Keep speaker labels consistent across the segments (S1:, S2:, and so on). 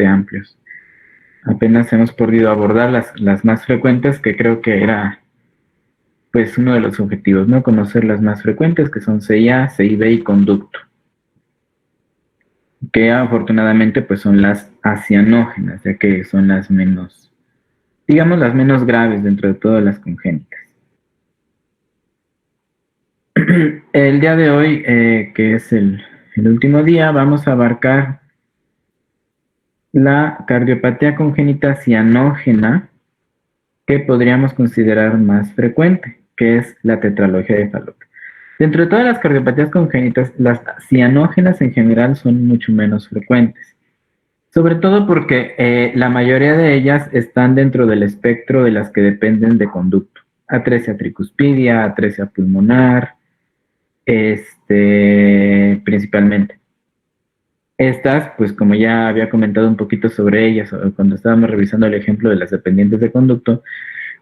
S1: amplios. Apenas hemos podido abordar las más frecuentes, que creo que era pues uno de los objetivos, ¿no? Conocer las más frecuentes, que son CIA, CIB y conducto, que afortunadamente pues son las acianógenas, ya que son las menos, digamos, las menos graves dentro de todas las congénitas. El día de hoy, que es el último día, vamos a abarcar la cardiopatía congénita cianógena, que podríamos considerar más frecuente, que es la tetralogía de Fallot. Dentro de todas las cardiopatías congénitas, las cianógenas en general son mucho menos frecuentes, sobre todo porque la mayoría de ellas están dentro del espectro de las que dependen de conducto. Atresia tricuspidia, atresia pulmonar, principalmente. Estas, pues como ya había comentado un poquito sobre ellas cuando estábamos revisando el ejemplo de las dependientes de conducto,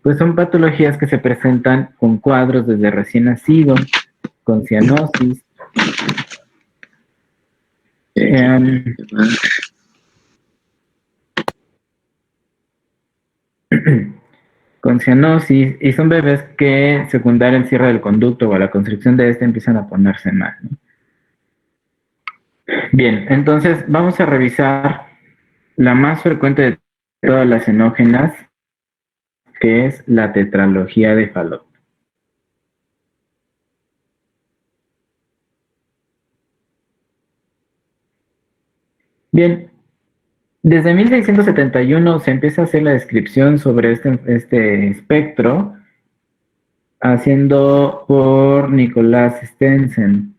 S1: pues son patologías que se presentan con cuadros desde recién nacido, con cianosis, con cianosis, y son bebés que secundaria el cierre del conducto o a la constricción de este empiezan a ponerse mal, ¿no? Bien, entonces vamos a revisar la más frecuente de todas las enógenas, que es la tetralogía de Fallot. Bien, desde 1671 se empieza a hacer la descripción sobre este espectro, haciendo por Nicolás Stensen.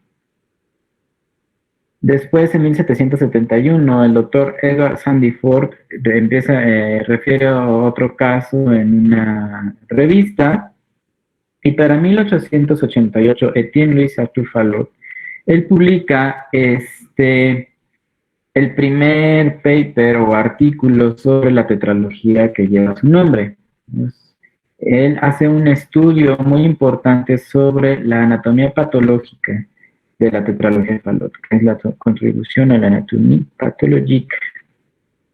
S1: Después, en 1771, el doctor Edward Sandiford refiere a otro caso en una revista, y para 1888, Etienne Louis Arthur Fallot, él publica el primer paper o artículo sobre la tetralogía que lleva su nombre. Él hace un estudio muy importante sobre la anatomía patológica de la tetralogía de Fallot, que es la contribución a la anatomía patológica.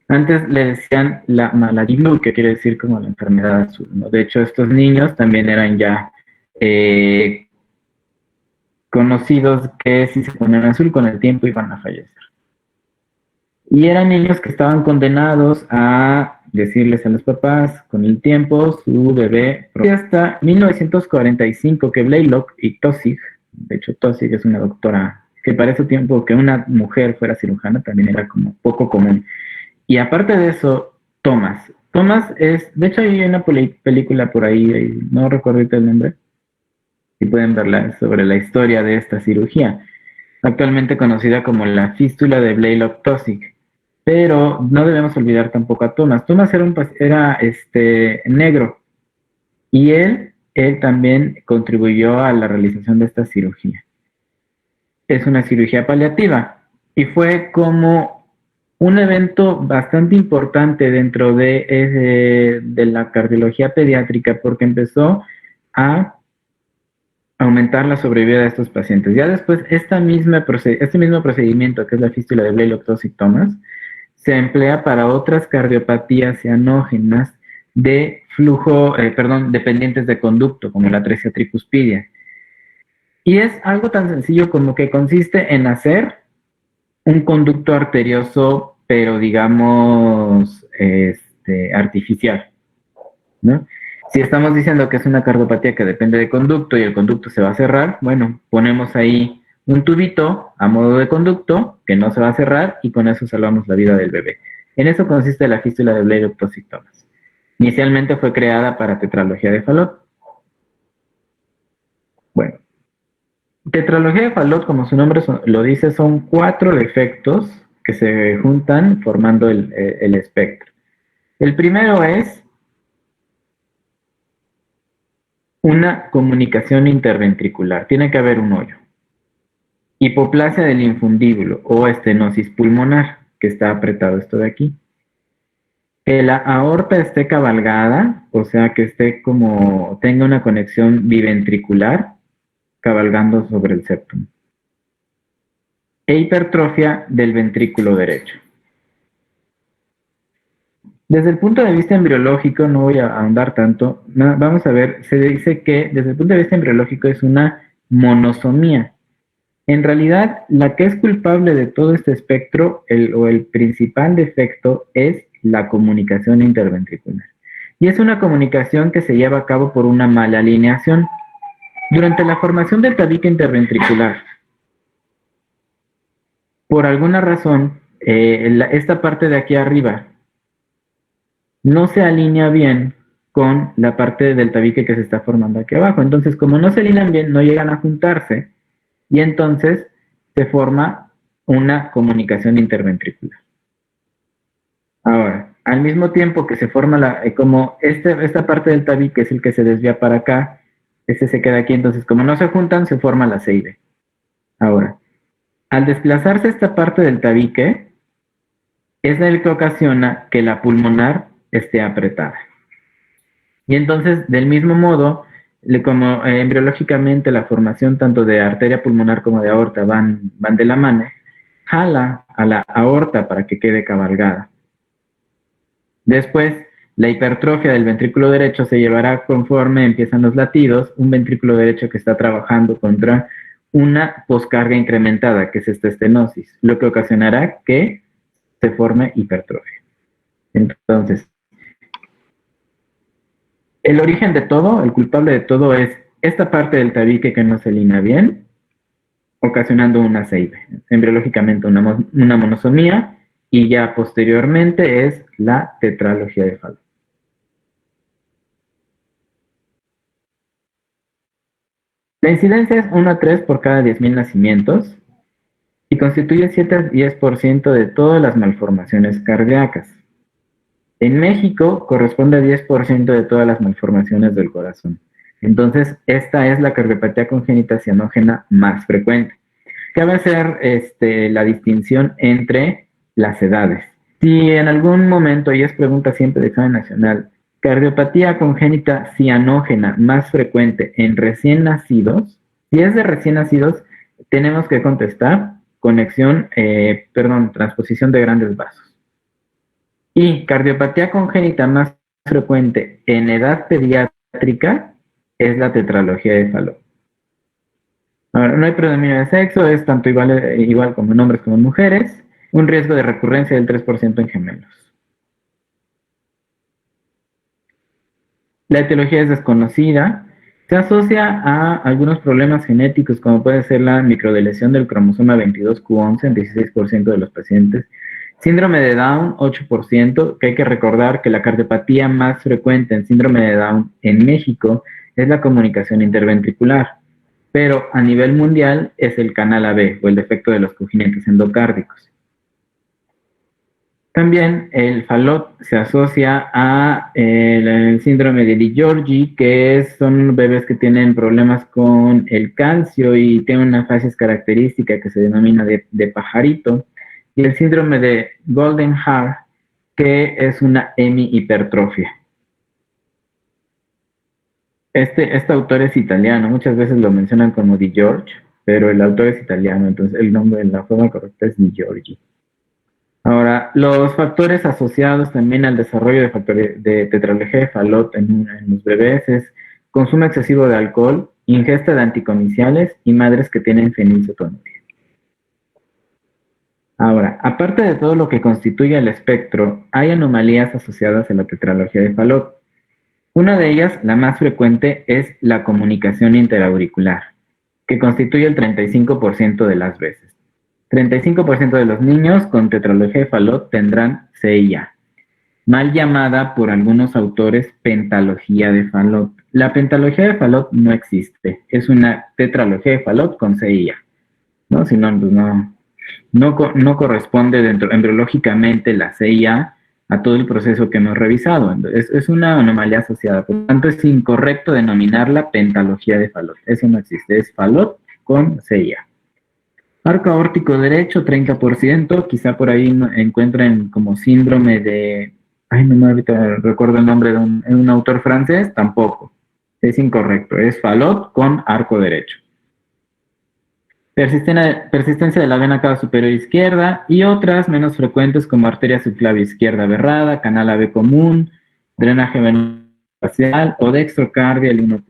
S1: Antes le decían la maladie bleue, que quiere decir como la enfermedad azul, ¿no? De hecho, estos niños también eran ya conocidos que si se ponían azul con el tiempo iban a fallecer. Y eran niños que estaban condenados a decirles a los papás con el tiempo su bebé. Y hasta 1945 que Blaylock y Taussig, de hecho Taussig es una doctora que para ese tiempo que una mujer fuera cirujana también era como poco común. Y aparte de eso, Thomas es, de hecho hay una película por ahí, no recuerdo el nombre, si pueden verla, sobre la historia de esta cirugía, actualmente conocida como la fístula de Blaylock-Taussig. Pero no debemos olvidar tampoco a Thomas. Thomas era negro, y él también contribuyó a la realización de esta cirugía. Es una cirugía paliativa y fue como un evento bastante importante dentro de la cardiología pediátrica, porque empezó a aumentar la sobrevida de estos pacientes. Ya después, este mismo procedimiento, que es la fístula de Blaylock-Taussig-Thomas, se emplea para otras cardiopatías cianógenas de flujo, dependientes de conducto, como la atresia tricuspidia. Y es algo tan sencillo como que consiste en hacer un conducto arterioso, pero digamos, artificial, ¿no? Si estamos diciendo que es una cardiopatía que depende de conducto y el conducto se va a cerrar, bueno, ponemos ahí un tubito a modo de conducto que no se va a cerrar y con eso salvamos la vida del bebé. En eso consiste la fístula de Blaylock-Taussig-Thomas. Inicialmente fue creada para tetralogía de Fallot. Bueno, tetralogía de Fallot, como su nombre lo dice, son 4 defectos que se juntan formando el espectro. El primero es una comunicación interventricular. Tiene que haber un hoyo. Hipoplasia del infundíbulo o estenosis pulmonar, que está apretado esto de aquí. Que la aorta esté cabalgada, o sea, que tenga una conexión biventricular, cabalgando sobre el septum. E hipertrofia del ventrículo derecho. Desde el punto de vista embriológico, no voy a ahondar tanto, vamos a ver, se dice que desde el punto de vista embriológico es una monosomía. En realidad, la que es culpable de todo este espectro, o el principal defecto, es la comunicación interventricular. Y es una comunicación que se lleva a cabo por una mala alineación. Durante la formación del tabique interventricular, por alguna razón, esta parte de aquí arriba no se alinea bien con la parte del tabique que se está formando aquí abajo. Entonces, como no se alinean bien, no llegan a juntarse y entonces se forma una comunicación interventricular. Ahora, al mismo tiempo que se forma como esta parte del tabique es el que se desvía para acá, este se queda aquí, entonces como no se juntan, se forma la C y B. Ahora, al desplazarse esta parte del tabique, es el que ocasiona que la pulmonar esté apretada. Y entonces, del mismo modo, como embriológicamente la formación tanto de arteria pulmonar como de aorta van de la mano, jala a la aorta para que quede cabalgada. Después, la hipertrofia del ventrículo derecho se llevará conforme empiezan los latidos, un ventrículo derecho que está trabajando contra una poscarga incrementada, que es esta estenosis, lo que ocasionará que se forme hipertrofia. Entonces, el origen de todo, el culpable de todo es esta parte del tabique que no se alinea bien, ocasionando una CIB, embriológicamente una monosomía, y ya posteriormente es la tetralogía de Fallot. La incidencia es 1 a 3 por cada 10.000 nacimientos y constituye 7 a 10% de todas las malformaciones cardíacas. En México corresponde a 10% de todas las malformaciones del corazón. Entonces, esta es la cardiopatía congénita cianógena más frecuente. Cabe hacer la distinción entre las edades. Si en algún momento, y es pregunta siempre de examen nacional, cardiopatía congénita cianógena más frecuente en recién nacidos, si es de recién nacidos, tenemos que contestar transposición de grandes vasos. Y cardiopatía congénita más frecuente en edad pediátrica es la tetralogía de Fallot. Ahora, no hay predominio de sexo, es tanto igual como en hombres como en mujeres, un riesgo de recurrencia del 3% en gemelos. La etiología es desconocida, se asocia a algunos problemas genéticos como puede ser la microdeleción del cromosoma 22q11 en 16% de los pacientes, síndrome de Down 8%, que hay que recordar que la cardiopatía más frecuente en síndrome de Down en México es la comunicación interventricular, pero a nivel mundial es el canal AB o el defecto de los congénitos endocárdicos. También el Fallot se asocia a el síndrome de Di-Giorgi, que son bebés que tienen problemas con el calcio y tienen una facies característica que se denomina de pajarito, y el síndrome de Goldenhar, que es una hemihipertrofia. Este autor es italiano, muchas veces lo mencionan como Di-Giorgi, pero el autor es italiano, entonces el nombre, la forma correcta es Di-Giorgi. Ahora, los factores asociados también al desarrollo de tetralogía de Fallot en los bebés es consumo excesivo de alcohol, ingesta de anticominciales y madres que tienen fenilcetonuria. Ahora, aparte de todo lo que constituye el espectro, hay anomalías asociadas a la tetralogía de Fallot. Una de ellas, la más frecuente, es la comunicación interauricular, que constituye el 35% de las veces. 35% de los niños con tetralogía de Fallot tendrán CIA, mal llamada por algunos autores pentalogía de Fallot. La pentalogía de Fallot no existe, es una tetralogía de Fallot con CIA, ¿no? Si no, pues no corresponde embriológicamente la CIA a todo el proceso que hemos revisado. Es una anomalía asociada, por lo tanto es incorrecto denominarla pentalogía de Fallot, eso no existe, es Fallot con CIA. Arco aórtico derecho, 30%, quizá por ahí encuentren como síndrome de, no ahorita recuerdo el nombre de un autor francés, tampoco, es incorrecto, es Fallot con arco derecho. Persistencia de la vena cava superior izquierda y otras menos frecuentes como arteria subclavia izquierda aberrada, canal AB común, drenaje venoso facial o dextrocardia el 1%.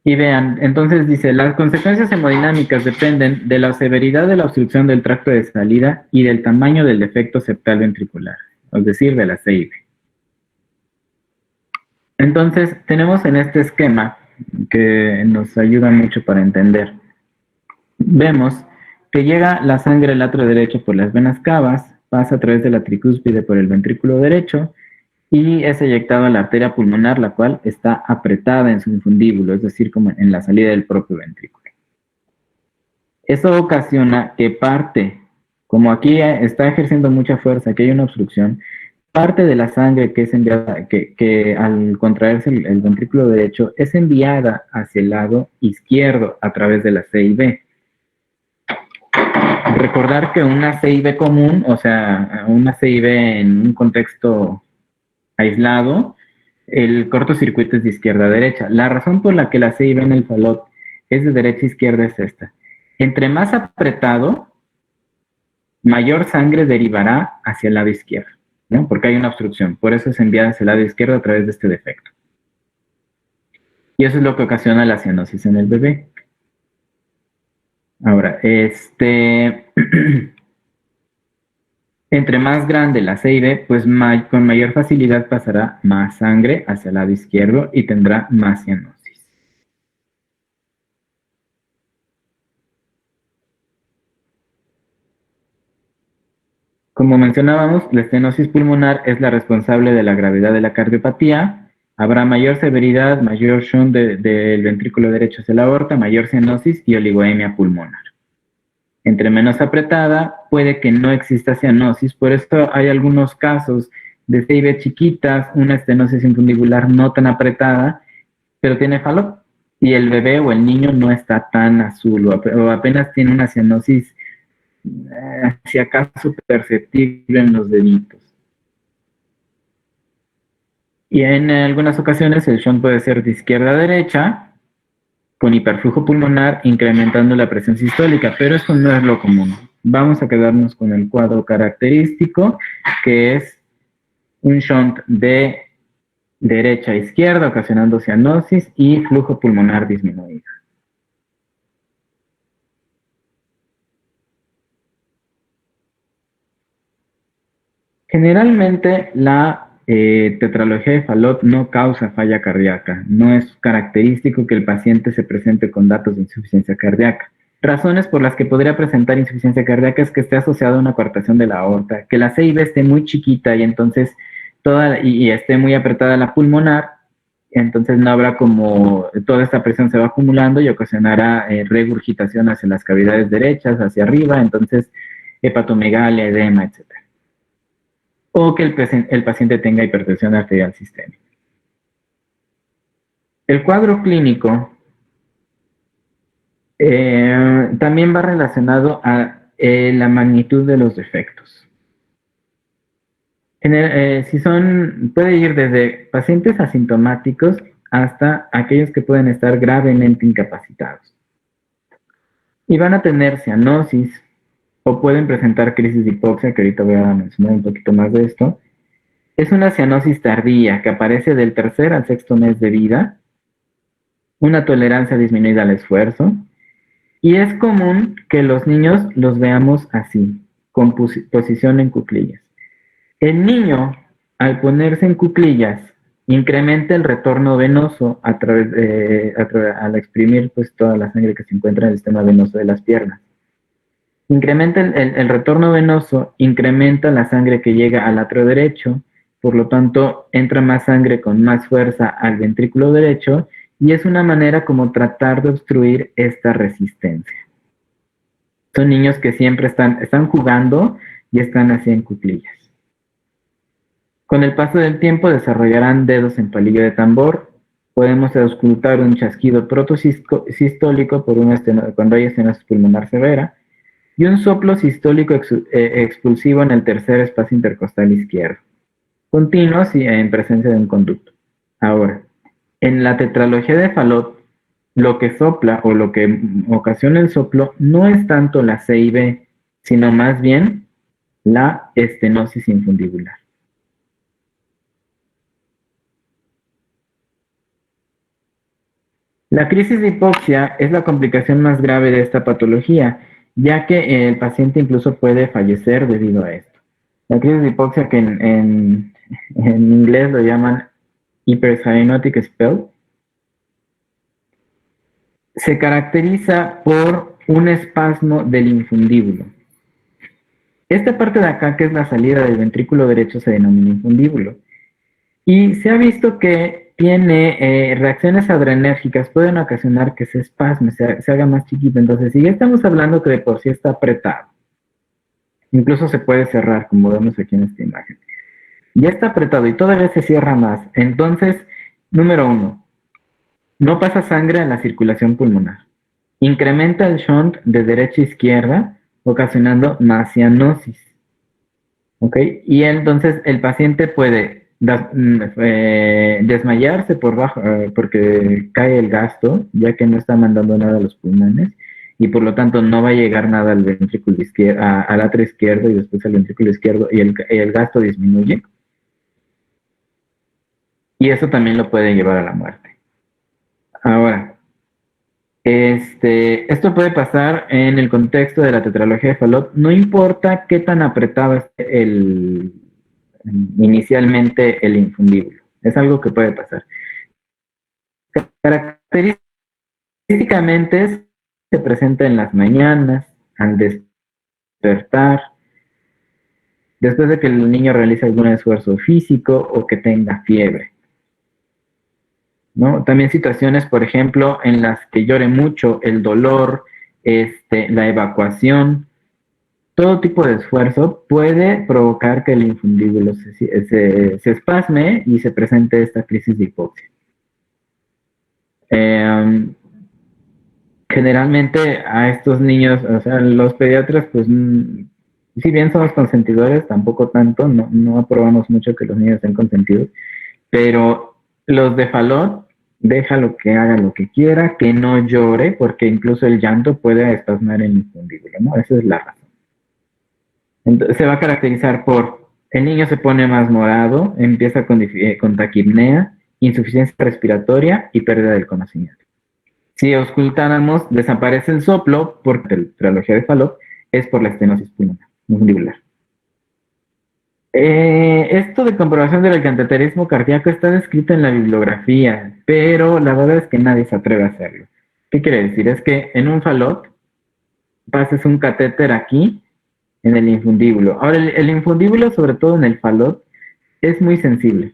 S1: Y vean, entonces dice, las consecuencias hemodinámicas dependen de la severidad de la obstrucción del tracto de salida y del tamaño del defecto septal ventricular, es decir, de la CIV. Entonces, tenemos en este esquema que nos ayuda mucho para entender. Vemos que llega la sangre al atrio derecho por las venas cavas, pasa a través de la tricúspide por el ventrículo derecho y es eyectado a la arteria pulmonar, la cual está apretada en su infundíbulo, es decir, como en la salida del propio ventrículo. Eso ocasiona que parte, como aquí está ejerciendo mucha fuerza, que hay una obstrucción, parte de la sangre que es enviada, que al contraerse el ventrículo derecho, es enviada hacia el lado izquierdo a través de la CIV. Recordar que una CIV común, o sea, una CIV en un contexto aislado, el cortocircuito es de izquierda a derecha. La razón por la que la CIV en el falot es de derecha a izquierda es esta. Entre más apretado, mayor sangre derivará hacia el lado izquierdo, ¿no? Porque hay una obstrucción. Por eso es enviada hacia el lado izquierdo a través de este defecto. Y eso es lo que ocasiona la cianosis en el bebé. Ahora, entre más grande la CIV, pues con mayor facilidad pasará más sangre hacia el lado izquierdo y tendrá más cianosis. Como mencionábamos, la estenosis pulmonar es la responsable de la gravedad de la cardiopatía. Habrá mayor severidad, mayor shunt del ventrículo derecho hacia la aorta, mayor cianosis y oligoemia pulmonar. Entre menos apretada, puede que no exista cianosis, por esto hay algunos casos de CIV chiquitas, una estenosis infundibular no tan apretada, pero tiene fallo, y el bebé o el niño no está tan azul o apenas tiene una cianosis, si acaso perceptible en los deditos. Y en algunas ocasiones el shunt puede ser de izquierda a derecha, con hiperflujo pulmonar, incrementando la presión sistólica, pero eso no es lo común. Vamos a quedarnos con el cuadro característico, que es un shunt de derecha a izquierda, ocasionando cianosis y flujo pulmonar disminuido. Generalmente la tetralogía de Fallot no causa falla cardíaca. No es característico que el paciente se presente con datos de insuficiencia cardíaca. Razones por las que podría presentar insuficiencia cardíaca es que esté asociada a una coartación de la aorta, que la CIV esté muy chiquita y entonces y esté muy apretada la pulmonar, entonces no habrá como toda esta presión se va acumulando y ocasionará regurgitación hacia las cavidades derechas, hacia arriba, entonces hepatomegalia, edema, etc. O que el paciente tenga hipertensión arterial sistémica. El cuadro clínico también va relacionado a la magnitud de los defectos. Puede ir desde pacientes asintomáticos hasta aquellos que pueden estar gravemente incapacitados. Y van a tener cianosis o pueden presentar crisis de hipoxia, que ahorita voy a mencionar un poquito más de esto. Es una cianosis tardía que aparece del tercer al sexto mes de vida, una tolerancia disminuida al esfuerzo, y es común que los niños los veamos así, con posición en cuclillas. El niño, al ponerse en cuclillas, incrementa el retorno venoso al exprimir pues, toda la sangre que se encuentra en el sistema venoso de las piernas. Incrementa el retorno venoso, incrementa la sangre que llega al atrio derecho, por lo tanto entra más sangre con más fuerza al ventrículo derecho y es una manera como tratar de obstruir esta resistencia. Son niños que siempre están jugando y están así en cuclillas. Con el paso del tiempo desarrollarán dedos en palillo de tambor. Podemos auscultar un chasquido protosistólico cuando hay estenosis pulmonar severa y un soplo sistólico expulsivo en el tercer espacio intercostal izquierdo, continuos y en presencia de un conducto. Ahora, en la tetralogía de Fallot, lo que sopla o lo que ocasiona el soplo no es tanto la CIB, sino más bien la estenosis infundibular. La crisis de hipoxia es la complicación más grave de esta patología, ya que el paciente incluso puede fallecer debido a esto. La crisis de hipoxia, que en inglés lo llaman hypercyanotic spell, se caracteriza por un espasmo del infundíbulo. Esta parte de acá, que es la salida del ventrículo derecho, se denomina infundíbulo. Y se ha visto que tiene reacciones adrenérgicas, pueden ocasionar que se espasme, se haga más chiquito. Entonces, si ya estamos hablando que de por sí está apretado, incluso se puede cerrar, como vemos aquí en esta imagen. Ya está apretado y todavía se cierra más. Entonces, número 1, no pasa sangre en la circulación pulmonar. Incrementa el shunt de derecha a izquierda, ocasionando más cianosis. ¿Ok? Y entonces el paciente puede desmayarse porque cae el gasto, ya que no está mandando nada a los pulmones, y por lo tanto no va a llegar nada al ventrículo izquierdo, al atrio izquierdo y después al ventrículo izquierdo, y el gasto disminuye. Y eso también lo puede llevar a la muerte. Ahora, esto puede pasar en el contexto de la tetralogía de Fallot, no importa qué tan apretado esté inicialmente el infundíbulo. Es algo que puede pasar. Característicamente se presenta en las mañanas, al despertar, después de que el niño realiza algún esfuerzo físico o que tenga fiebre. ¿No? También situaciones, por ejemplo, en las que llore mucho, el dolor, la evacuación, todo tipo de esfuerzo puede provocar que el infundíbulo se espasme y se presente esta crisis de hipoxia. Generalmente a estos niños, o sea, los pediatras, pues, si bien somos consentidores, tampoco tanto, no aprobamos mucho que los niños estén consentidos, pero los de Fallot, déjalo que haga lo que quiera, que no llore, porque incluso el llanto puede espasmar el infundíbulo, ¿no? Esa es la razón. Entonces, se va a caracterizar por, el niño se pone más morado, empieza con taquipnea, insuficiencia respiratoria y pérdida del conocimiento. Si auscultáramos, desaparece el soplo, porque la tetralogía de Fallot es por la estenosis pulmonar. Esto de comprobación del cateterismo cardíaco está descrito en la bibliografía, pero la verdad es que nadie se atreve a hacerlo. ¿Qué quiere decir? Es que en un Fallot pases un catéter aquí, en el infundíbulo. Ahora, el infundíbulo, sobre todo en el Fallot, es muy sensible.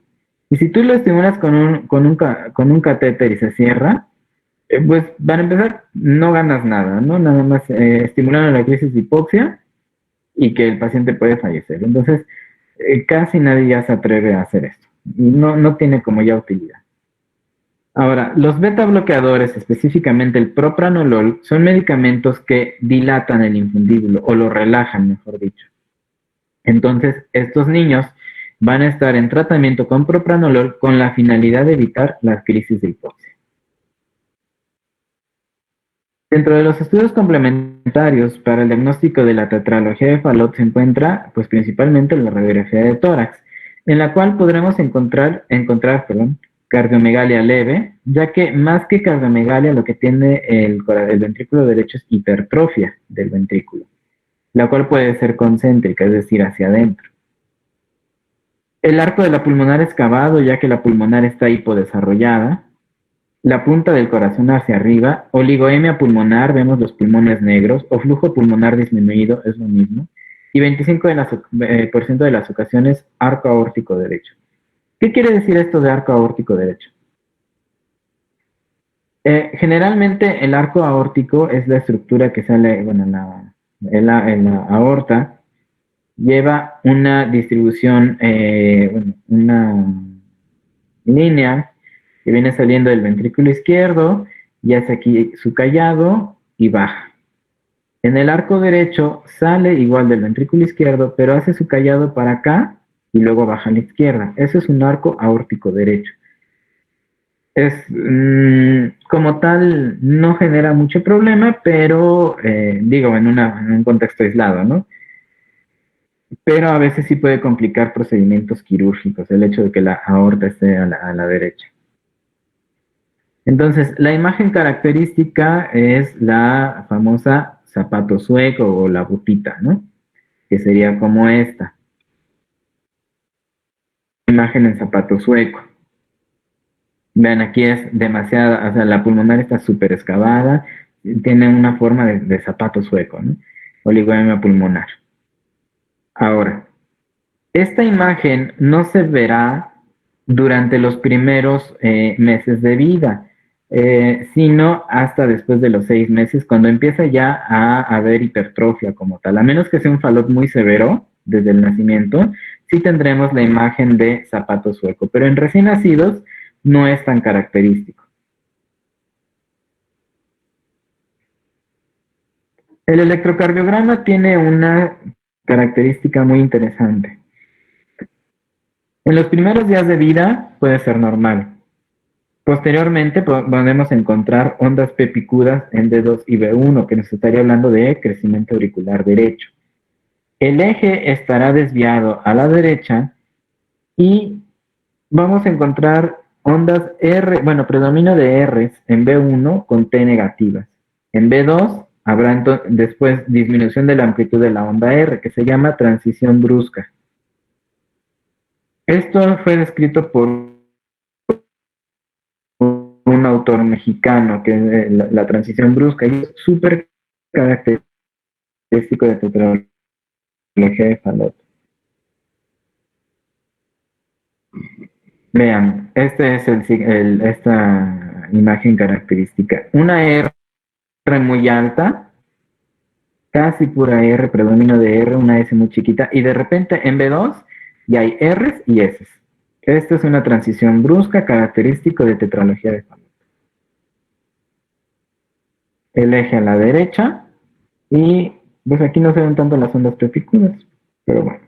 S1: Y si tú lo estimulas con un catéter y se cierra, pues para empezar, no ganas nada, ¿no? Nada más estimulando la crisis de hipoxia y que el paciente puede fallecer. Entonces, casi nadie ya se atreve a hacer esto. No tiene como ya utilidad. Ahora, los beta bloqueadores, específicamente el propranolol, son medicamentos que dilatan el infundíbulo o lo relajan, mejor dicho. Entonces, estos niños van a estar en tratamiento con propranolol con la finalidad de evitar las crisis de hipoxia. Dentro de los estudios complementarios para el diagnóstico de la tetralogía de Fallot se encuentra, pues principalmente la radiografía de tórax, en la cual podremos encontrar cardiomegalia leve, ya que más que cardiomegalia lo que tiene el ventrículo derecho es hipertrofia del ventrículo, la cual puede ser concéntrica, es decir, hacia adentro. El arco de la pulmonar es cavado, ya que la pulmonar está hipodesarrollada. La punta del corazón hacia arriba, oligoemia pulmonar, vemos los pulmones negros, o flujo pulmonar disminuido, es lo mismo, y 25% de las ocasiones arco aórtico derecho. ¿Qué quiere decir esto de arco aórtico derecho? Generalmente el arco aórtico es la estructura que sale, bueno, en la aorta, lleva una distribución, una línea que viene saliendo del ventrículo izquierdo y hace aquí su callado y baja. En el arco derecho sale igual del ventrículo izquierdo, pero hace su callado para acá y luego baja a la izquierda. Eso es un arco aórtico derecho. como tal, no genera mucho problema, pero digo, en un contexto aislado, ¿no? Pero a veces sí puede complicar procedimientos quirúrgicos, el hecho de que la aorta esté a la derecha. Entonces, la imagen característica es la famosa zapato sueco o la butita, ¿no? Que sería como esta. Imagen en zapato sueco. Vean, aquí es demasiada, o sea, la pulmonar está súper excavada, tiene una forma de zapato sueco, ¿no? Oligoemia pulmonar. Ahora, esta imagen no se verá durante los primeros meses de vida, sino hasta después de los 6 meses, cuando empieza ya a haber hipertrofia como tal. A menos que sea un falot muy severo desde el nacimiento, sí tendremos la imagen de zapato sueco, pero en recién nacidos no es tan característico. El electrocardiograma tiene una característica muy interesante. En los primeros días de vida puede ser normal. Posteriormente podemos encontrar ondas P picudas en D2 y B1, que nos estaría hablando de crecimiento auricular derecho. El eje estará desviado a la derecha y vamos a encontrar ondas R, bueno, predominio de Rs en B1 con T negativas. En B2 habrá después disminución de la amplitud de la onda R, que se llama transición brusca. Esto fue descrito por un autor mexicano, que es la transición brusca, y es súper característico de tetralogía de Fallot. Vean, este es esta imagen característica. Una R muy alta, casi pura R, predominio de R, una S muy chiquita, y de repente en B2 ya hay Rs y S. Esta es una transición brusca característico de tetralogía de Fallot. El eje a la derecha, y pues aquí no se ven tanto las ondas prepicudas, pero bueno.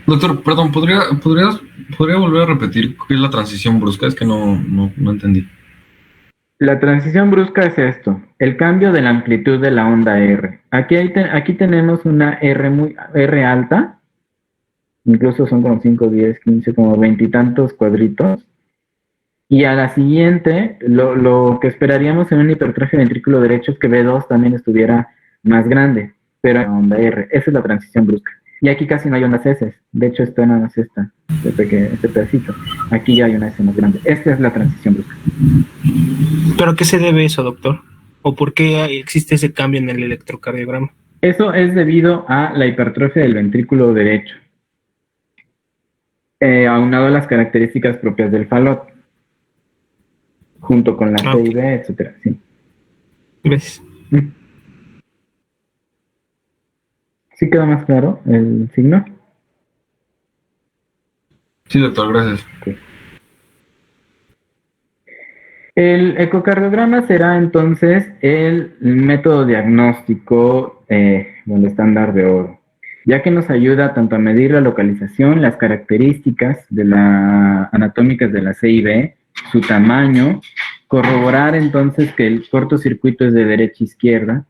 S2: Doctor, perdón, ¿podría volver a repetir qué es la transición brusca? Es que no entendí.
S1: La transición brusca es esto, el cambio de la amplitud de la onda R. Aquí tenemos una R alta, incluso son como 5, 10, 15, como 20 y tantos cuadritos. Y a la siguiente, lo que esperaríamos en un hipertrofia ventrículo derecho es que B2 también estuviera más grande, pero en onda R. Esa es la transición brusca. Y aquí casi no hay ondas S. De hecho, está nada más este pedacito. Aquí ya hay una S más grande. Esta es la transición brusca.
S3: ¿Pero a qué se debe eso, doctor? ¿O por qué existe ese cambio en el electrocardiograma?
S1: Eso es debido a la hipertrofia del ventrículo derecho, aunado a las características propias del Fallot, junto con la C y B, etcétera. Sí.
S3: Gracias.
S1: ¿Sí queda más claro el signo?
S2: Sí, doctor, gracias.
S1: Okay. El ecocardiograma será entonces el método diagnóstico, el estándar de oro, ya que nos ayuda tanto a medir la localización, las características anatómicas de la C y B, su tamaño, corroborar entonces que el cortocircuito es de derecha a izquierda,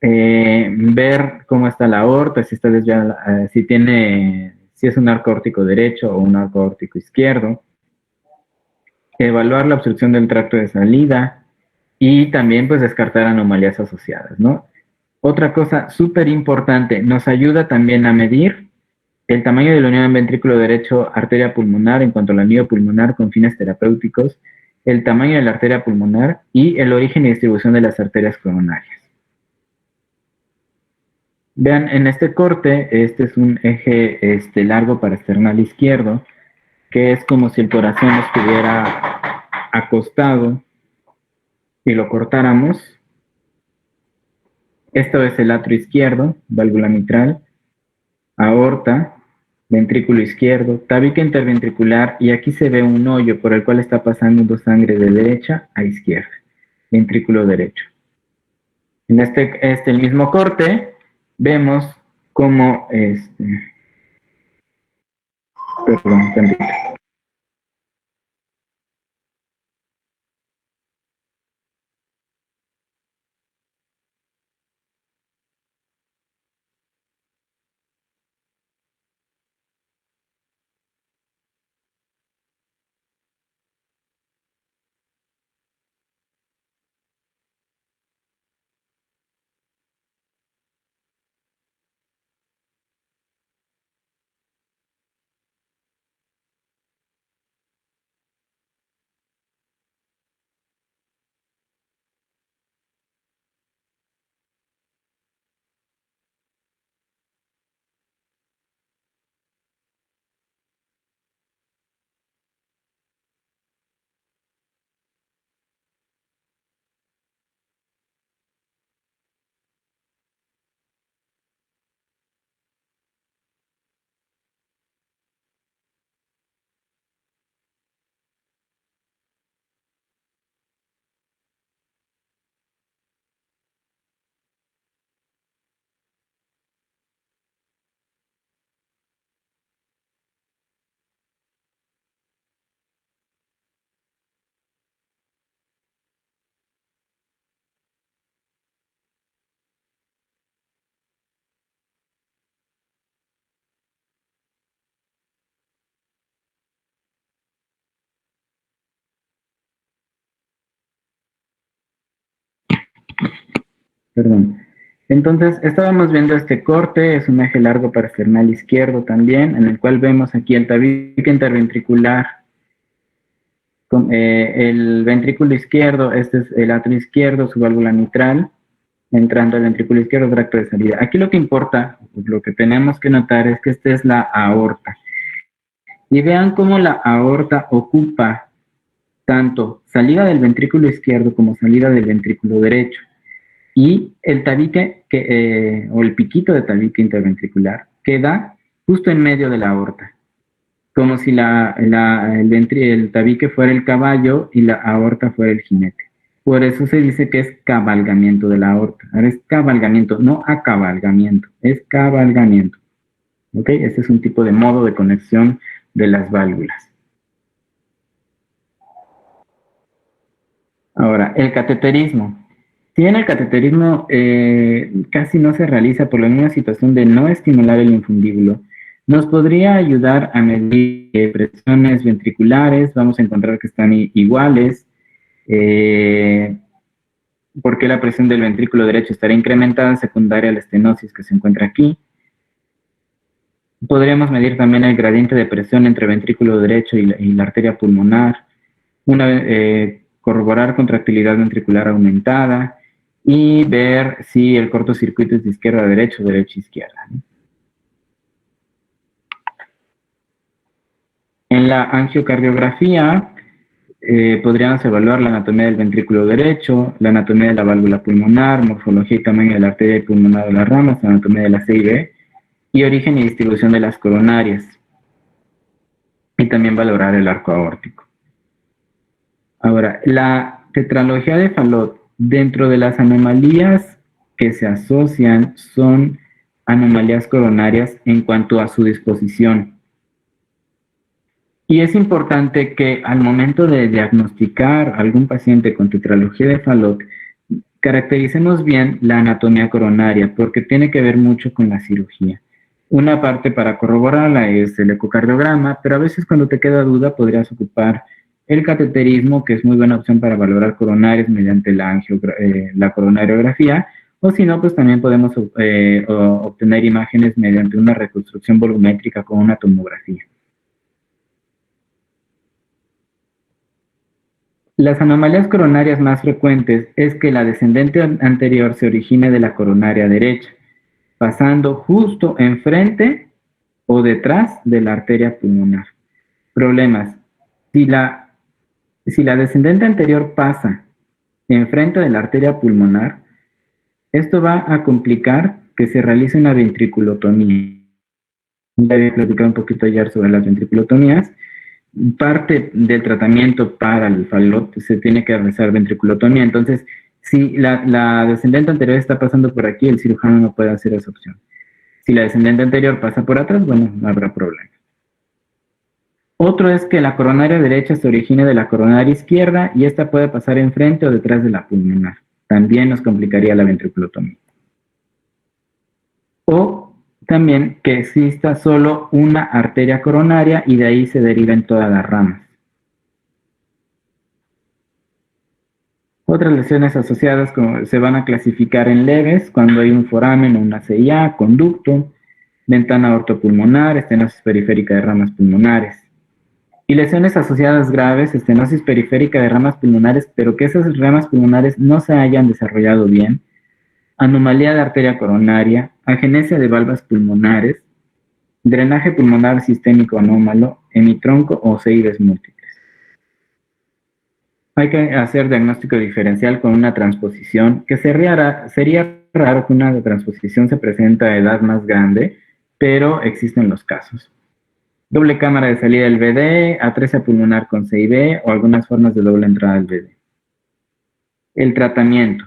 S1: ver cómo está la aorta, si está desviada, si es un arco aórtico derecho o un arco aórtico izquierdo, evaluar la obstrucción del tracto de salida y también pues descartar anomalías asociadas, ¿no? Otra cosa súper importante, nos ayuda también a medir el tamaño de la unión ventrículo derecho arteria pulmonar en cuanto al anillo pulmonar con fines terapéuticos, el tamaño de la arteria pulmonar y el origen y distribución de las arterias coronarias. Vean, en este corte, este es un eje largo parasternal izquierdo, que es como si el corazón estuviera acostado y lo cortáramos. Esto es el atrio izquierdo, válvula mitral, aorta, ventrículo izquierdo, tabique interventricular, y aquí se ve un hoyo por el cual está pasando sangre de derecha a izquierda, ventrículo derecho. En el mismo corte vemos cómo perdón, tantito. Perdón. Entonces, estábamos viendo este corte, es un eje largo parasternal izquierdo también, en el cual vemos aquí el tabique interventricular, el ventrículo izquierdo, este es el atrio izquierdo, su válvula mitral, entrando al ventrículo izquierdo, tracto de salida. Aquí lo que importa, lo que tenemos que notar es que esta es la aorta. Y vean cómo la aorta ocupa tanto salida del ventrículo izquierdo como salida del ventrículo derecho. Y el tabique, o el piquito de tabique interventricular, queda justo en medio de la aorta, como si el tabique fuera el caballo y la aorta fuera el jinete. Por eso se dice que es cabalgamiento de la aorta. Ahora es cabalgamiento, no acabalgamiento, es cabalgamiento. ¿Ok? Este es un tipo de modo de conexión de las válvulas. Ahora, el cateterismo. Si bien el cateterismo casi no se realiza por la misma situación de no estimular el infundíbulo, nos podría ayudar a medir presiones ventriculares, vamos a encontrar que están iguales, porque la presión del ventrículo derecho estará incrementada secundaria a la estenosis que se encuentra aquí. Podríamos medir también el gradiente de presión entre el ventrículo derecho y la arteria pulmonar, corroborar contractilidad ventricular aumentada y ver si el cortocircuito es de izquierda a derecha o derecha a izquierda, ¿no? En la angiocardiografía podríamos evaluar la anatomía del ventrículo derecho, la anatomía de la válvula pulmonar, morfología y tamaño de la arteria pulmonar de las ramas, la anatomía de la CIB y origen y distribución de las coronarias. Y también valorar el arco aórtico. Ahora, la tetralogía de Fallot, dentro de las anomalías que se asocian, son anomalías coronarias en cuanto a su disposición. Y es importante que al momento de diagnosticar a algún paciente con tetralogía de Fallot, caractericemos bien la anatomía coronaria, porque tiene que ver mucho con la cirugía. Una parte para corroborarla es el ecocardiograma, pero a veces cuando te queda duda podrías ocupar el cateterismo, que es muy buena opción para valorar coronarios mediante la coronariografía, o si no, pues también podemos obtener imágenes mediante una reconstrucción volumétrica con una tomografía. Las anomalías coronarias más frecuentes es que la descendente anterior se origine de la coronaria derecha, pasando justo enfrente o detrás de la arteria pulmonar. Problemas. Si la descendente anterior pasa enfrente de la arteria pulmonar, esto va a complicar que se realice una ventriculotomía. Ya había platicado un poquito ayer sobre las ventriculotomías. Parte del tratamiento para el Fallot se tiene que realizar ventriculotomía. Entonces, si la descendente anterior está pasando por aquí, el cirujano no puede hacer esa opción. Si la descendente anterior pasa por atrás, bueno, no habrá problema. Otro es que la coronaria derecha se origine de la coronaria izquierda y esta puede pasar enfrente o detrás de la pulmonar. También nos complicaría la ventriculotomía. O también que exista solo una arteria coronaria y de ahí se deriven todas las ramas. Otras lesiones asociadas se van a clasificar en leves cuando hay un foramen o una CIA, conducto, ventana ortopulmonar, estenosis periférica de ramas pulmonares. Y lesiones asociadas graves, estenosis periférica de ramas pulmonares, pero que esas ramas pulmonares no se hayan desarrollado bien, anomalía de arteria coronaria, agenesia de valvas pulmonares, drenaje pulmonar sistémico anómalo, hemitronco o CIDs múltiples. Hay que hacer diagnóstico diferencial con una transposición, que sería raro que una transposición se presente a edad más grande, pero existen los casos. Doble cámara de salida del VD, atresia pulmonar con CIB o algunas formas de doble entrada del VD. El tratamiento.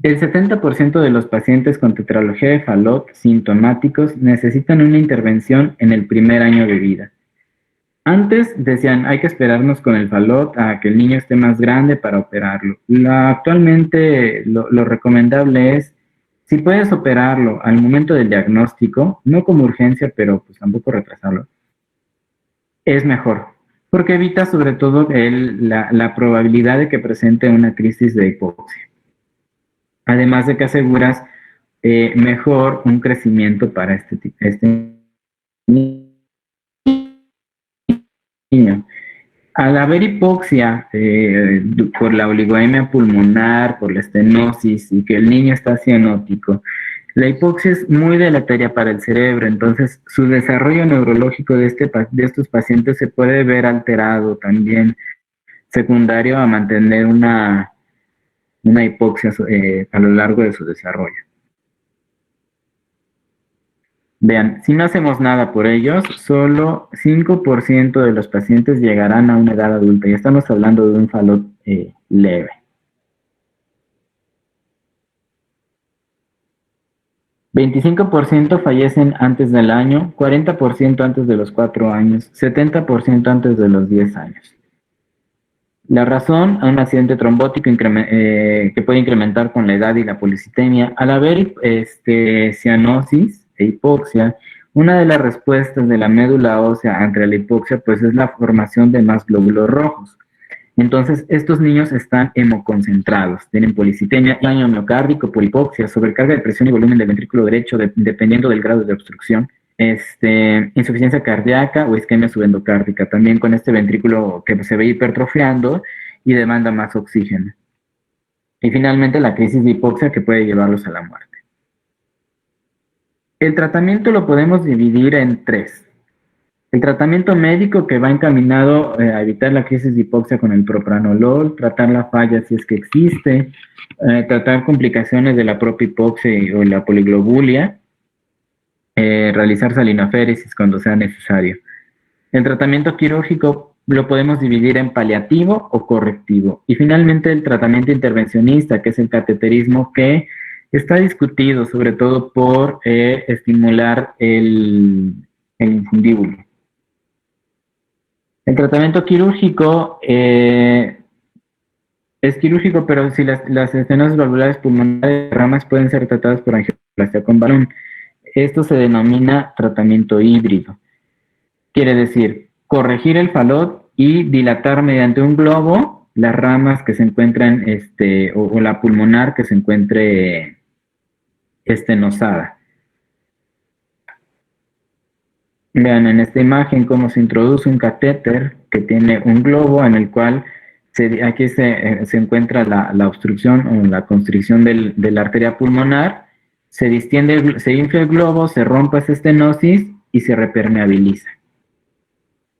S1: El 70% de los pacientes con tetralogía de Fallot sintomáticos necesitan una intervención en el primer año de vida. Antes decían, hay que esperarnos con el Fallot a que el niño esté más grande para operarlo. Actualmente lo recomendable es, si puedes operarlo al momento del diagnóstico, no como urgencia, pero pues tampoco retrasarlo, es mejor, porque evita sobre todo la probabilidad de que presente una crisis de hipoxia. Además de que aseguras mejor un crecimiento para este niño. Al haber hipoxia por la oligoemia pulmonar, por la estenosis y que el niño está cianótico, la hipoxia es muy deleteria para el cerebro, entonces su desarrollo neurológico de estos pacientes se puede ver alterado también, secundario a mantener una hipoxia a lo largo de su desarrollo. Vean, si no hacemos nada por ellos, solo 5% de los pacientes llegarán a una edad adulta. Y estamos hablando de un falot leve. 25% fallecen antes del año, 40% antes de los 4 años, 70% antes de los 10 años. La razón a un accidente trombótico que puede incrementar con la edad y la policitemia. Al haber cianosis e hipoxia, una de las respuestas de la médula ósea ante la hipoxia pues es la formación de más glóbulos rojos. Entonces, estos niños están hemoconcentrados, tienen policitemia, daño miocárdico por hipoxia, sobrecarga de presión y volumen del ventrículo derecho dependiendo del grado de obstrucción, insuficiencia cardíaca o isquemia subendocárdica, también con este ventrículo que se ve hipertrofiando y demanda más oxígeno. Y finalmente la crisis de hipoxia que puede llevarlos a la muerte. El tratamiento lo podemos dividir en 3. El tratamiento médico que va encaminado a evitar la crisis de hipoxia con el propranolol, tratar la falla si es que existe, tratar complicaciones de la propia hipoxia o la poliglobulia, realizar salinoféresis cuando sea necesario. El tratamiento quirúrgico lo podemos dividir en paliativo o correctivo. Y finalmente el tratamiento intervencionista, que es el cateterismo, que está discutido sobre todo por estimular el infundíbulo. El tratamiento quirúrgico es quirúrgico, pero si las estenosis valvulares pulmonares ramas pueden ser tratadas por angioplastia con balón. Esto se denomina tratamiento híbrido. Quiere decir, corregir el falot y dilatar mediante un globo las ramas que se encuentran, o la pulmonar que se encuentre estenosada. Vean en esta imagen cómo se introduce un catéter que tiene un globo en el cual aquí se encuentra la obstrucción o la constricción de la arteria pulmonar, se distiende, se infla el globo, se rompe esa estenosis y se repermeabiliza.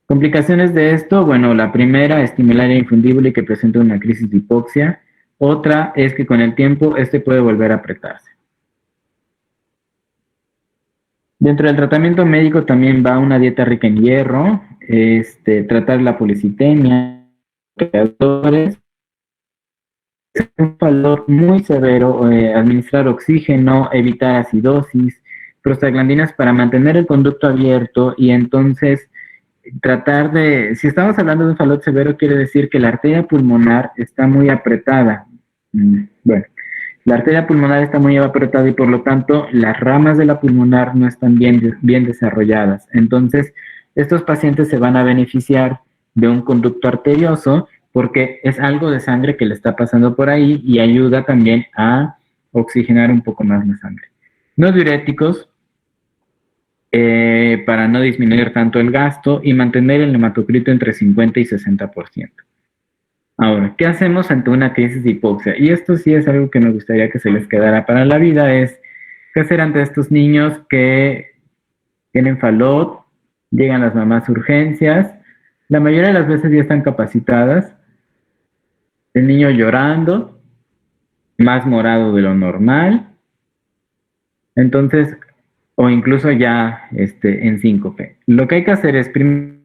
S1: Complicaciones de esto, bueno, la primera, estimular el infundíbulo y que presenta una crisis de hipoxia. Otra es que con el tiempo puede volver a apretarse. Dentro del tratamiento médico también va una dieta rica en hierro, tratar la policitemia, un valor muy severo, administrar oxígeno, evitar acidosis, prostaglandinas para mantener el conducto abierto y entonces tratar de, si estamos hablando de un falot severo, quiere decir que la arteria pulmonar está muy apretada. Bueno, la arteria pulmonar está muy apretada y por lo tanto las ramas de la pulmonar no están bien desarrolladas. Entonces, estos pacientes se van a beneficiar de un conducto arterioso porque es algo de sangre que le está pasando por ahí y ayuda también a oxigenar un poco más la sangre. No diuréticos, para no disminuir tanto el gasto y mantener el hematocrito entre 50 y 60%. Ahora, ¿qué hacemos ante una crisis de hipoxia? Y esto sí es algo que me gustaría que se les quedara para la vida, es qué hacer ante estos niños que tienen falot, llegan las mamás a urgencias, la mayoría de las veces ya están capacitadas, el niño llorando, más morado de lo normal, entonces, o incluso ya en síncope. Lo que hay que hacer es primero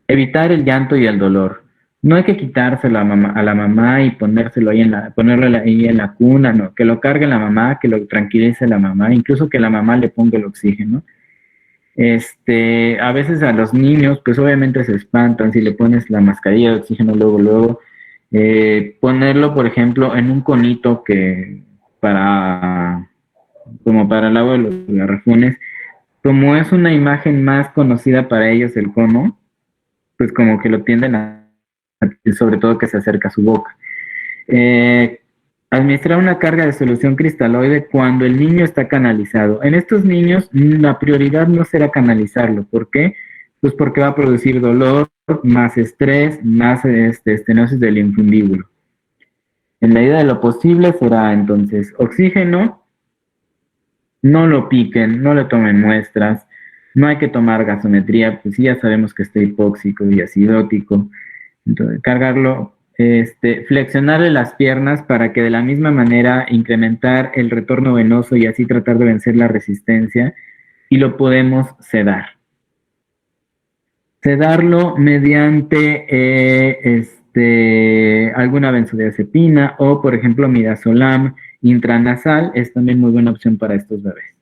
S1: evitar el llanto y el dolor. No hay que quitárselo a la mamá y ponerlo ahí en la cuna, no, que lo cargue la mamá, que lo tranquilice la mamá, incluso que la mamá le ponga el oxígeno. A veces a los niños, pues obviamente se espantan si le pones la mascarilla de oxígeno luego, ponerlo, por ejemplo, en un conito como para el agua de los garrafones, como es una imagen más conocida para ellos el cono, pues como que lo tienden a, sobre todo que se acerca a su boca. Administrar una carga de solución cristaloide cuando el niño está canalizado. En estos niños la prioridad no será canalizarlo. ¿Por qué? Pues porque va a producir dolor, más estrés, más estenosis del infundíbulo. En la medida de lo posible será entonces oxígeno, no lo piquen, no le tomen muestras, no hay que tomar gasometría, pues sí ya sabemos que está hipóxico y acidótico. Entonces, cargarlo, flexionarle las piernas para que de la misma manera incrementar el retorno venoso y así tratar de vencer la resistencia, y lo podemos sedar. Sedarlo mediante alguna benzodiazepina o, por ejemplo, midazolam intranasal es también muy buena opción para estos bebés.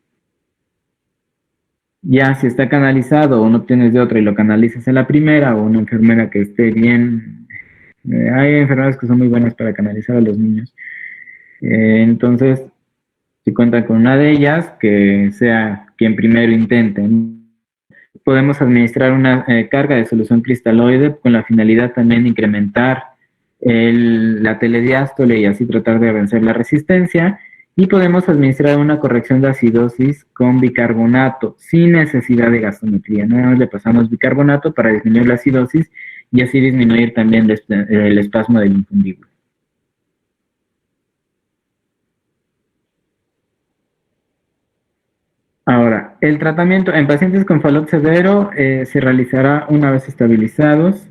S1: Ya si está canalizado o no tienes de otra y lo canalizas a la primera o una enfermera que esté bien, hay enfermeras que son muy buenas para canalizar a los niños. Entonces, si cuentan con una de ellas, que sea quien primero intente. Podemos administrar una carga de solución cristaloide con la finalidad también de incrementar la telediástole y así tratar de vencer la resistencia. Y podemos administrar una corrección de acidosis con bicarbonato sin necesidad de gasometría. Nada más le pasamos bicarbonato para disminuir la acidosis y así disminuir también el espasmo del infundíbulo. Ahora, el tratamiento en pacientes con falot severo se realizará una vez estabilizados.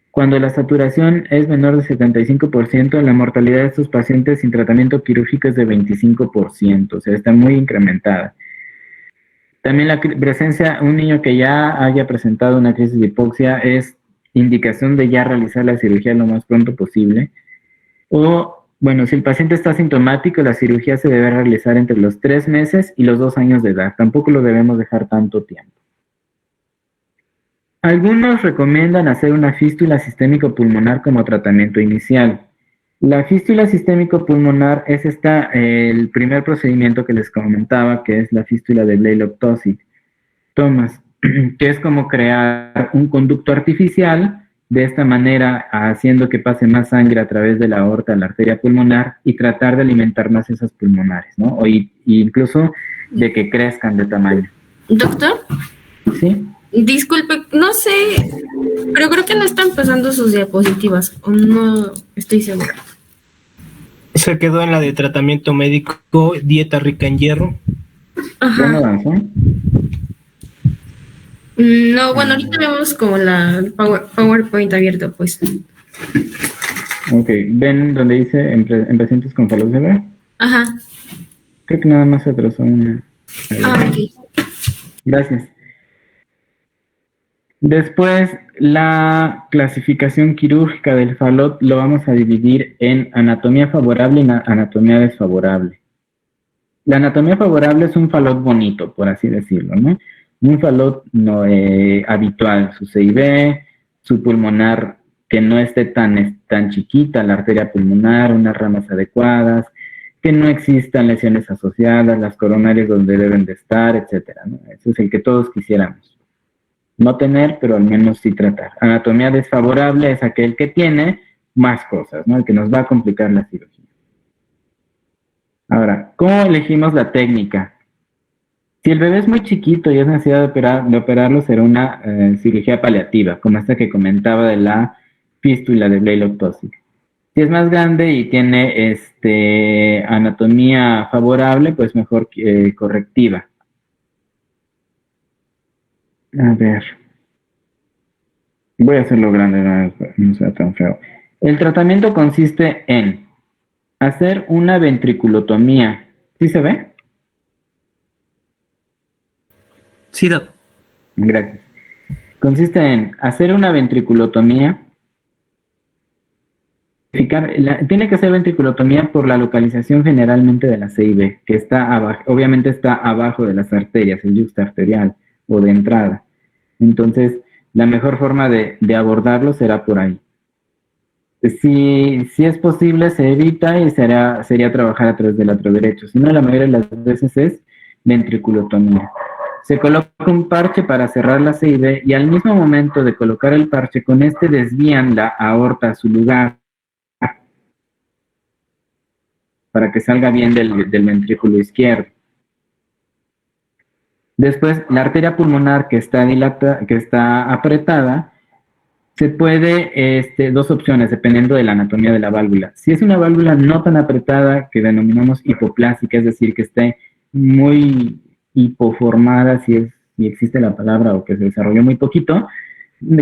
S1: Cuando la saturación es menor de 75%, la mortalidad de estos pacientes sin tratamiento quirúrgico es de 25%, o sea, está muy incrementada. También la presencia, un niño que ya haya presentado una crisis de hipoxia es indicación de ya realizar la cirugía lo más pronto posible. O, bueno, si el paciente está asintomático, la cirugía se debe realizar entre los 3 meses y los 2 años de edad. Tampoco lo debemos dejar tanto tiempo. Algunos recomiendan hacer una fístula sistémico-pulmonar como tratamiento inicial. La fístula sistémico-pulmonar es el primer procedimiento que les comentaba, que es la fístula de Blalock-Taussig, Thomas, que es como crear un conducto artificial, de esta manera haciendo que pase más sangre a través de la aorta a la arteria pulmonar y tratar de alimentar más esas pulmonares, ¿no? O incluso de que crezcan de tamaño.
S4: Doctor,
S1: ¿Sí?
S4: disculpe, no sé, pero creo que no están pasando sus diapositivas, o no estoy segura.
S3: Se quedó en la de tratamiento médico, dieta rica en hierro.
S1: ¿Ya no
S4: Ajá.
S1: avanzó?
S4: No, bueno, ahorita vemos como la PowerPoint abierto, pues.
S1: Ok, ¿ven donde dice en pacientes con falot severo?
S4: Ajá.
S1: Creo que nada más se atrasó una.
S4: Ok.
S1: Gracias. Después, la clasificación quirúrgica del falot lo vamos a dividir en anatomía favorable y anatomía desfavorable. La anatomía favorable es un falot bonito, por así decirlo, ¿no? Un falot no, habitual, su CIB, su pulmonar que no esté tan chiquita, la arteria pulmonar, unas ramas adecuadas, que no existan lesiones asociadas, las coronarias donde deben de estar, etcétera, ¿no? Ese es el que todos quisiéramos. No tener, pero al menos sí tratar. Anatomía desfavorable es aquel que tiene más cosas, ¿no? El que nos va a complicar la cirugía. Ahora, ¿cómo elegimos la técnica? Si el bebé es muy chiquito y es necesidad de operarlo, será una cirugía paliativa, como esta que comentaba de la fístula de Blalock-Taussig. Si es más grande y tiene anatomía favorable, pues mejor correctiva. A ver. Voy a hacerlo grande, no sea tan feo. El tratamiento consiste en hacer una ventriculotomía. ¿Sí se ve?
S3: Sí, doc.
S1: Gracias. Consiste en hacer una ventriculotomía. Tiene que ser ventriculotomía por la localización generalmente de la CIB, que está abajo, obviamente está abajo de las arterias, el yuxta arterial o de entrada. Entonces, la mejor forma de abordarlo será por ahí. Si es posible, se evita y sería trabajar a través del atrio derecho. Si no, la mayoría de las veces es ventriculotomía. Se coloca un parche para cerrar la CIB y al mismo momento de colocar el parche, con desvían la aorta a su lugar. para que salga bien del ventrículo izquierdo. Después, la arteria pulmonar que está apretada, se puede, dos opciones, dependiendo de la anatomía de la válvula. Si es una válvula no tan apretada, que denominamos hipoplásica, es decir, que esté muy hipoformada, si existe la palabra, o que se desarrolló muy poquito,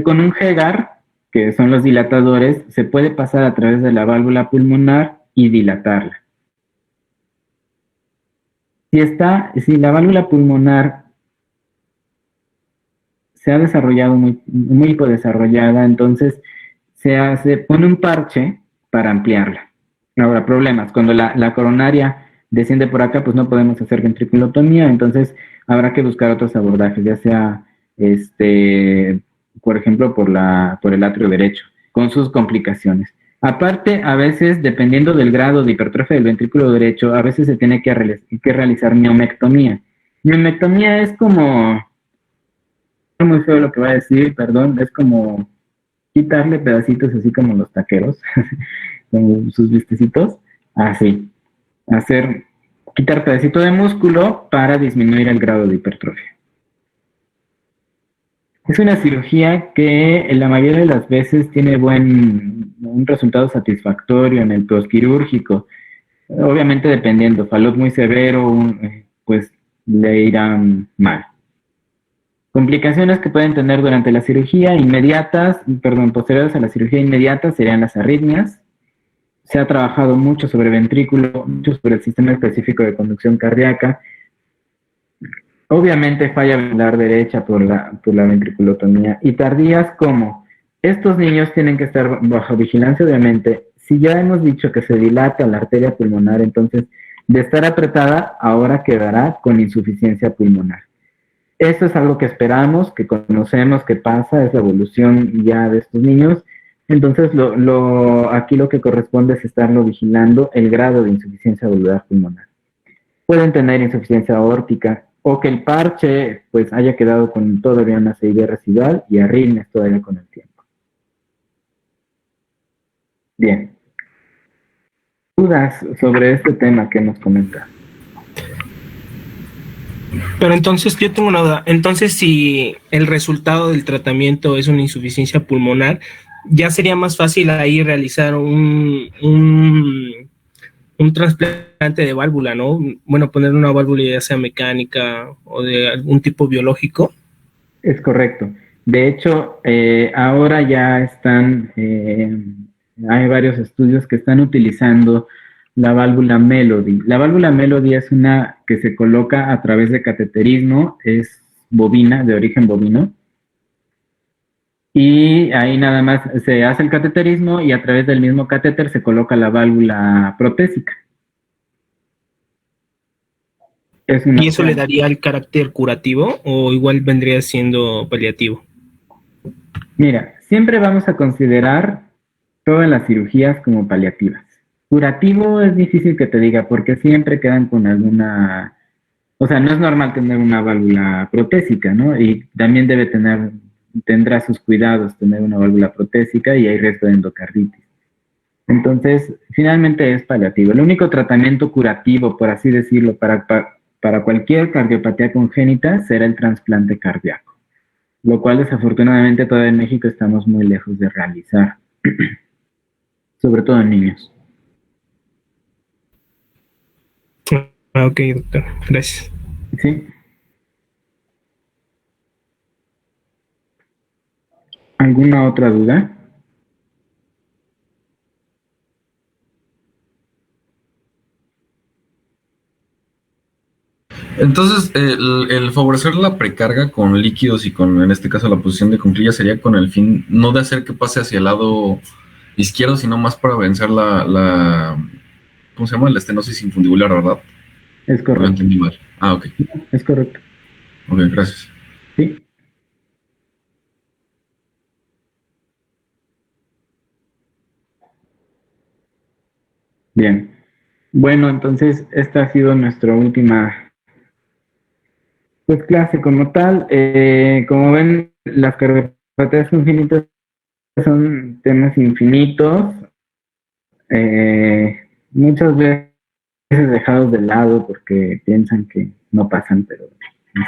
S1: con un Hegar, que son los dilatadores, se puede pasar a través de la válvula pulmonar y dilatarla. Si la válvula pulmonar se ha desarrollado muy hipodesarrollada, entonces se pone un parche para ampliarla. Ahora, problemas. Cuando la coronaria desciende por acá, pues no podemos hacer ventriculotomía, entonces habrá que buscar otros abordajes, ya sea, por ejemplo, por el atrio derecho, con sus complicaciones. Aparte, a veces, dependiendo del grado de hipertrofia del ventrículo derecho, a veces se tiene que realizar miomectomía. Miomectomía es como, muy feo lo que voy a decir, perdón, es como quitarle pedacitos así como los taqueros, como sus vistecitos, así, quitar pedacito de músculo para disminuir el grado de hipertrofia. Es una cirugía que la mayoría de las veces tiene un resultado satisfactorio en el postquirúrgico. Obviamente dependiendo, falot muy severo, pues le irán mal. Complicaciones que pueden tener durante la cirugía posteriores a la cirugía inmediata serían las arritmias. Se ha trabajado mucho sobre ventrículo, mucho sobre el sistema específico de conducción cardíaca. Obviamente falla velar derecha por la ventriculotomía. Y tardías como estos niños tienen que estar bajo vigilancia, obviamente. Si ya hemos dicho que se dilata la arteria pulmonar, entonces de estar apretada, ahora quedará con insuficiencia pulmonar. Esto es algo que esperamos, que conocemos, que pasa, es la evolución ya de estos niños. Entonces, aquí lo que corresponde es estarlo vigilando el grado de insuficiencia valvular pulmonar. Pueden tener insuficiencia aórtica o que el parche pues haya quedado con todavía una CID residual y arritmias todavía con el tiempo. Bien. ¿Dudas sobre este tema que hemos comentado?
S3: Pero entonces yo tengo una duda. Entonces, si el resultado del tratamiento es una insuficiencia pulmonar, ya sería más fácil ahí realizar un trasplante de válvula, ¿no? Bueno, poner una válvula ya sea mecánica o de algún tipo biológico.
S1: Es correcto. De hecho, ahora ya hay varios estudios que están utilizando la válvula Melody. La válvula Melody es una que se coloca a través de cateterismo, es bovina, de origen bovino. Y ahí nada más se hace el cateterismo y a través del mismo catéter se coloca la válvula protésica.
S3: ¿Y eso le daría el carácter curativo o igual vendría siendo paliativo?
S1: Mira, siempre vamos a considerar todas las cirugías como paliativas. Curativo es difícil que te diga porque siempre quedan con alguna... O sea, no es normal tener una válvula protésica, ¿no? Y también tendrá sus cuidados tener una válvula protésica y hay riesgo de endocarditis. Entonces, finalmente es paliativo. El único tratamiento curativo, por así decirlo, para cualquier cardiopatía congénita será el trasplante cardíaco, lo cual desafortunadamente todavía en México estamos muy lejos de realizar, sobre todo en niños.
S3: Ok, doctor. Gracias.
S1: Sí. ¿Alguna otra duda?
S2: Entonces, el favorecer la precarga con líquidos y en este caso, la posición de cuclillas sería con el fin no de hacer que pase hacia el lado izquierdo, sino más para vencer ¿cómo se llama? La estenosis infundibular, ¿verdad?
S1: Es correcto.
S2: Lo entendí mal. Ah, ok.
S1: Es correcto.
S2: Ok, gracias.
S1: Sí. Bien. Bueno, entonces esta ha sido nuestra última clase como tal. Como ven, las cardiopatías congénitas son temas infinitos. Muchas veces veces dejados de lado porque piensan que no pasan, pero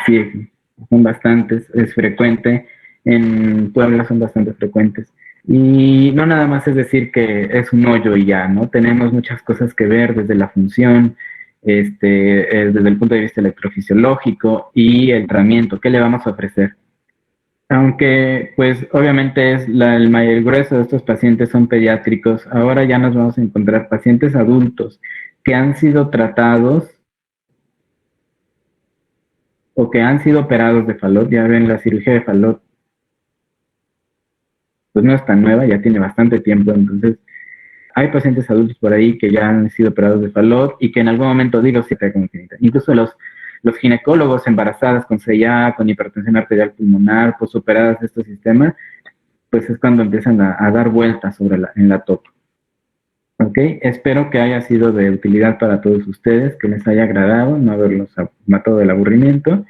S1: sí, son bastantes, es frecuente, en Puebla son bastante frecuentes. Y no nada más es decir que es un hoyo y ya, ¿no? Tenemos muchas cosas que ver desde la función, desde el punto de vista electrofisiológico y el tratamiento, ¿qué le vamos a ofrecer? Aunque, pues, obviamente el grueso de estos pacientes son pediátricos, ahora ya nos vamos a encontrar pacientes adultos que han sido tratados o que han sido operados de Fallot. Ya ven, la cirugía de Fallot, pues no es tan nueva, ya tiene bastante tiempo, entonces hay pacientes adultos por ahí que ya han sido operados de Fallot y que en algún momento diglositea congénita. Incluso los ginecólogos embarazadas con CIA, con hipertensión arterial pulmonar, posoperadas de estos sistemas, pues es cuando empiezan a dar vueltas en la TOP. ¿Ok? Espero que haya sido de utilidad para todos ustedes, que les haya agradado, no haberlos matado del aburrimiento.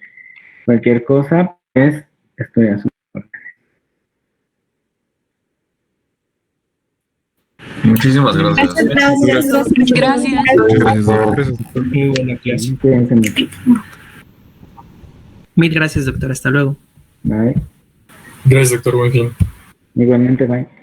S1: Cualquier cosa, pues estoy a su orden.
S2: Muchísimas gracias.
S5: Gracias.
S3: Muy buena clase.
S1: Cuídense mucho.
S6: Mil gracias, doctor. Hasta luego.
S1: Bye.
S7: Gracias, doctor. Buen fin.
S1: Igualmente, bye.